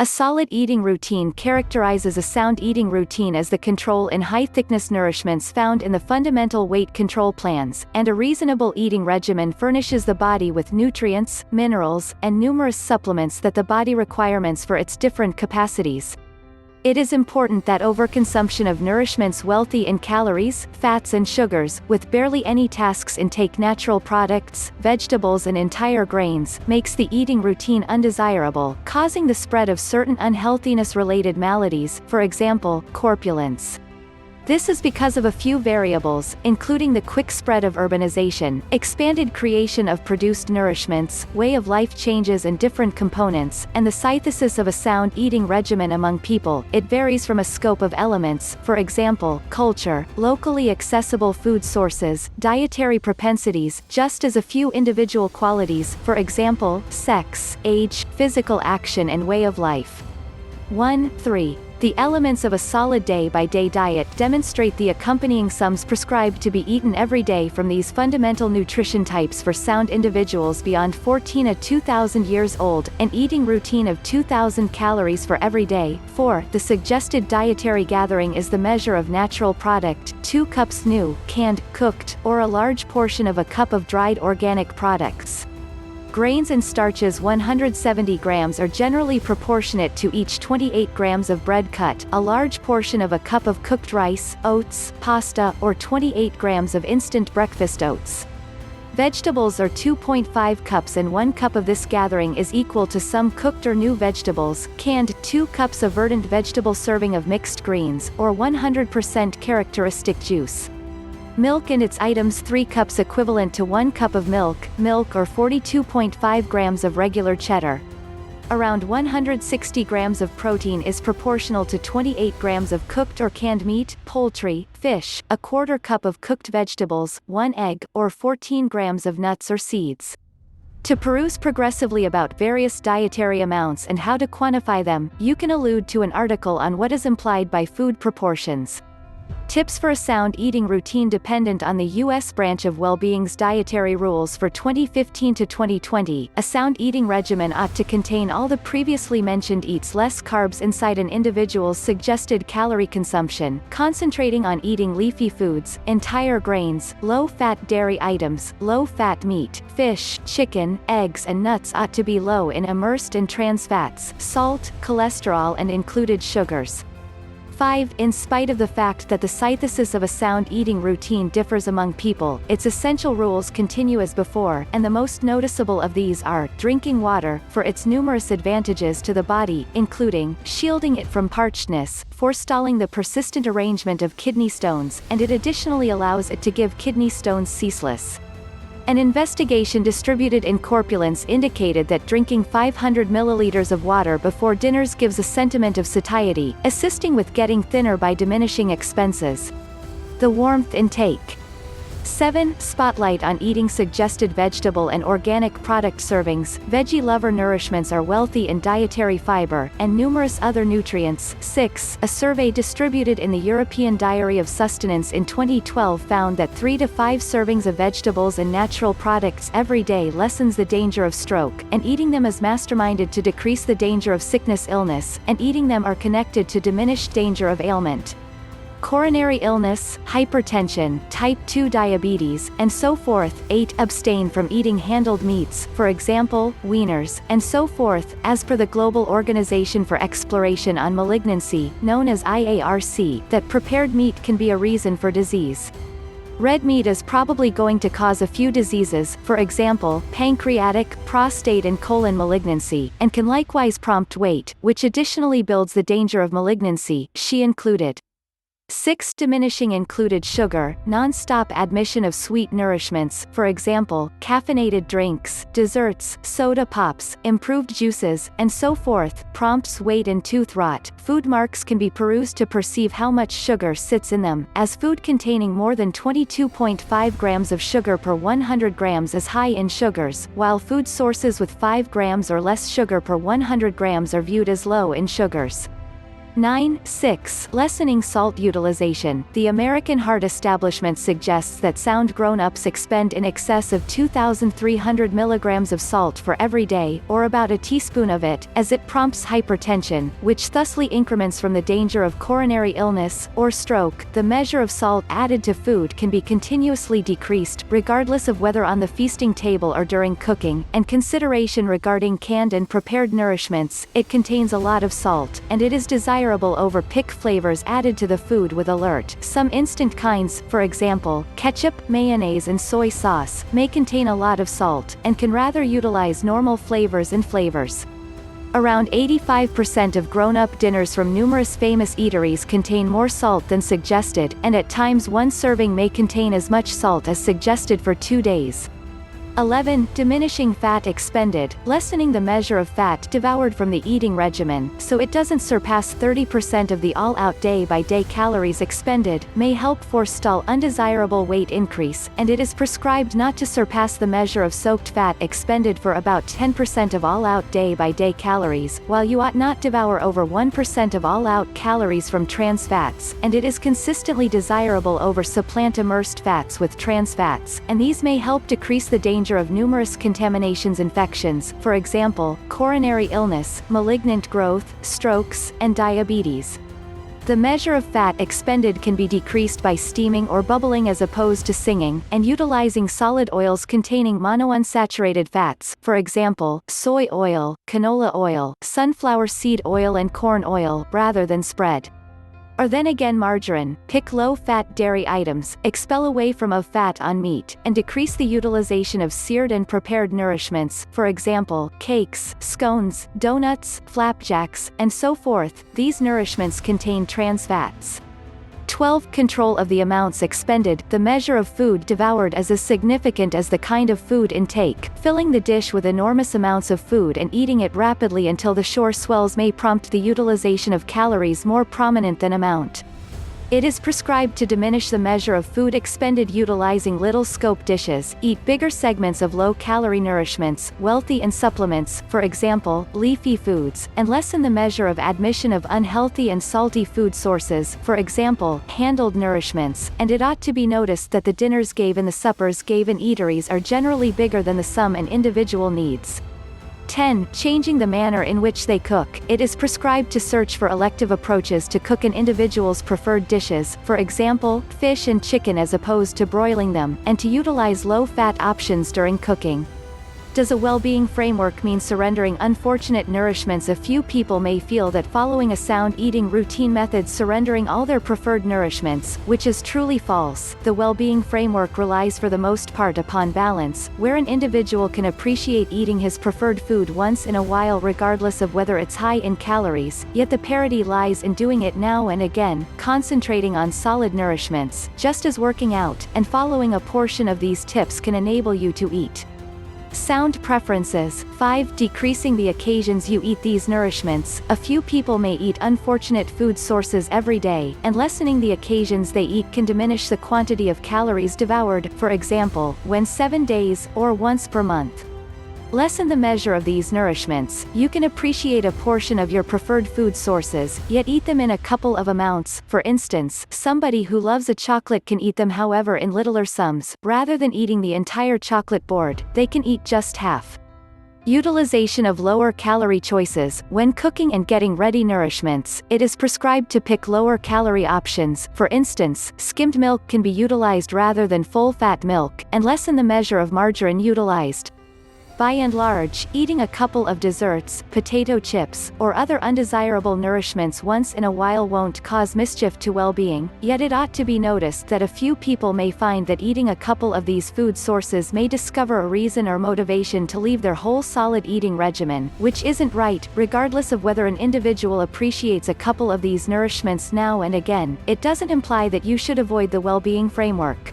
A solid eating routine characterizes a sound eating routine as the control in high-thickness nourishments found in the fundamental weight control plans, and a reasonable eating regimen furnishes the body with nutrients, minerals, and numerous supplements that the body requires for its different capacities. It is important that overconsumption of nourishments wealthy in calories, fats and sugars, with barely any tasks intake natural products, vegetables and entire grains, makes the eating routine undesirable, causing the spread of certain unhealthiness-related maladies, for example, corpulence. This is because of a few variables, including the quick spread of urbanization, expanded creation of produced nourishments, way of life changes and different components, and the synthesis of a sound eating regimen among people. It varies from a scope of elements, for example, culture, locally accessible food sources, dietary propensities, just as a few individual qualities, for example, sex, age, physical action and way of life. 1-3. The elements of a solid day-by-day diet demonstrate the accompanying sums prescribed to be eaten every day from these fundamental nutrition types for sound individuals beyond 14 to 2,000 years old, an eating routine of 2,000 calories for every day. 4. The suggested dietary gathering is the measure of natural product, 2 cups new, canned, cooked, or a large portion of a cup of dried organic products. Grains and starches 170 grams are generally proportionate to each 28 grams of bread cut, a large portion of a cup of cooked rice, oats, pasta, or 28 grams of instant breakfast oats. Vegetables are 2.5 cups and 1 cup of this gathering is equal to some cooked or new vegetables, canned 2 cups of verdant vegetable serving of mixed greens, or 100% characteristic juice. Milk and its items 3 cups equivalent to 1 cup of milk or 42.5 grams of regular cheddar. Around 160 grams of protein is proportional to 28 grams of cooked or canned meat, poultry, fish, a quarter cup of cooked vegetables, 1 egg, or 14 grams of nuts or seeds. To peruse progressively about various dietary amounts and how to quantify them, you can allude to an article on what is implied by food proportions. Tips for a sound eating routine dependent on the U.S. branch of Wellbeing's dietary rules for 2015 to 2020. A sound eating regimen ought to contain all the previously mentioned eats less carbs inside an individual's suggested calorie consumption, concentrating on eating leafy foods, entire grains, low-fat dairy items, low-fat meat, fish, chicken, eggs and nuts ought to be low in immersed and trans fats, salt, cholesterol and included sugars. 5. In spite of the fact that the synthesis of a sound eating routine differs among people, its essential rules continue as before, and the most noticeable of these are, drinking water, for its numerous advantages to the body, including, shielding it from parchedness, forestalling the persistent arrangement of kidney stones, and it additionally allows it to give kidney stones ceaseless. An investigation distributed in corpulence indicated that drinking 500 milliliters of water before dinners gives a sentiment of satiety, assisting with getting thinner by diminishing expenses. The warmth intake. 7. Spotlight on eating suggested vegetable and organic product servings. Veggie lover nourishments are wealthy in dietary fiber, and numerous other nutrients. 6. A survey distributed in the European Diary of Sustenance in 2012 found that 3 to 5 servings of vegetables and natural products every day lessens the danger of stroke, and eating them is masterminded to decrease the danger of sickness illness, and eating them are connected to diminished danger of ailment. Coronary illness, hypertension, type 2 diabetes, and so forth. 8. Abstain from eating handled meats, for example, wieners, and so forth, as per the Global Organization for Exploration on Malignancy, known as IARC, that prepared meat can be a reason for disease. Red meat is probably going to cause a few diseases, for example, pancreatic, prostate and colon malignancy, and can likewise prompt weight, which additionally builds the danger of malignancy, she included. 6. Diminishing included sugar, non-stop admission of sweet nourishments, for example, caffeinated drinks, desserts, soda pops, improved juices, and so forth, prompts weight and tooth rot. Food marks can be perused to perceive how much sugar sits in them, as food containing more than 22.5 grams of sugar per 100 grams is high in sugars, while food sources with 5 grams or less sugar per 100 grams are viewed as low in sugars. 9.6. Lessening salt utilization. The American Heart Establishment suggests that sound grown-ups expend in excess of 2,300 milligrams of salt for every day, or about a teaspoon of it, as it prompts hypertension, which thusly increments from the danger of coronary illness, or stroke. The measure of salt added to food can be continuously decreased, regardless of whether on the feasting table or during cooking, and consideration regarding canned and prepared nourishments. It contains a lot of salt, and it is desirable over pick flavors added to the food with alert. Some instant kinds, for example, ketchup, mayonnaise and soy sauce, may contain a lot of salt, and can rather utilize normal flavors and flavors. Around 85% of grown-up dinners from numerous famous eateries contain more salt than suggested, and at times one serving may contain as much salt as suggested for 2 days. 11. Diminishing fat expended. Lessening the measure of fat devoured from the eating regimen, so it doesn't surpass 30% of the all-out day-by-day calories expended, may help forestall undesirable weight increase, and it is prescribed not to surpass the measure of soaked fat expended for about 10% of all-out day-by-day calories, while you ought not devour over 1% of all-out calories from trans fats, and it is consistently desirable over supplant immersed fats with trans fats, and these may help decrease the danger of numerous contaminations infections, for example, coronary illness, malignant growth, strokes, and diabetes. The measure of fat expended can be decreased by steaming or bubbling as opposed to singing, and utilizing solid oils containing monounsaturated fats, for example, soy oil, canola oil, sunflower seed oil and corn oil, rather than spread. Or then again margarine. Pick low-fat dairy items, expel away from of fat on meat, and decrease the utilization of seared and prepared nourishments, for example, cakes, scones, donuts, flapjacks, and so forth. These nourishments contain trans fats. 12. Control of the amounts expended. The measure of food devoured is as significant as the kind of food intake. Filling the dish with enormous amounts of food and eating it rapidly until the shore swells may prompt the utilization of calories more prominent than amount. It is prescribed to diminish the measure of food expended utilizing little scope dishes, eat bigger segments of low-calorie nourishments, wealthy in supplements, for example, leafy foods, and lessen the measure of admission of unhealthy and salty food sources, for example, handled nourishments, and it ought to be noticed that the dinners gave and the suppers gave in eateries are generally bigger than the sum an individual needs. 10. Changing the manner in which they cook. It is prescribed to search for elective approaches to cook an individual's preferred dishes, for example, fish and chicken as opposed to broiling them, and to utilize low-fat options during cooking. Does a well-being framework mean surrendering unfortunate nourishments? A few people may feel that following a sound eating routine method surrendering all their preferred nourishments, which is truly false. The well-being framework relies for the most part upon balance, where an individual can appreciate eating his preferred food once in a while regardless of whether it's high in calories, yet the parity lies in doing it now and again, concentrating on solid nourishments, just as working out, and following a portion of these tips can enable you to eat. Sound preferences. 5. Decreasing the occasions you eat these nourishments. A few people may eat unfortunate food sources every day, and lessening the occasions they eat can diminish the quantity of calories devoured, for example, when 7 days, or once per month. Lessen the measure of these nourishments. You can appreciate a portion of your preferred food sources, yet eat them in a couple of amounts. For instance, somebody who loves a chocolate can eat them however in littler sums. Rather than eating the entire chocolate board, they can eat just half. Utilization of lower calorie choices. When cooking and getting ready nourishments, it is prescribed to pick lower calorie options. For instance, skimmed milk can be utilized rather than full-fat milk, and lessen the measure of margarine utilized. By and large, eating a couple of desserts, potato chips, or other undesirable nourishments once in a while won't cause mischief to well-being, yet it ought to be noticed that a few people may find that eating a couple of these food sources may discover a reason or motivation to leave their whole solid eating regimen, which isn't right. Regardless of whether an individual appreciates a couple of these nourishments now and again, it doesn't imply that you should avoid the well-being framework.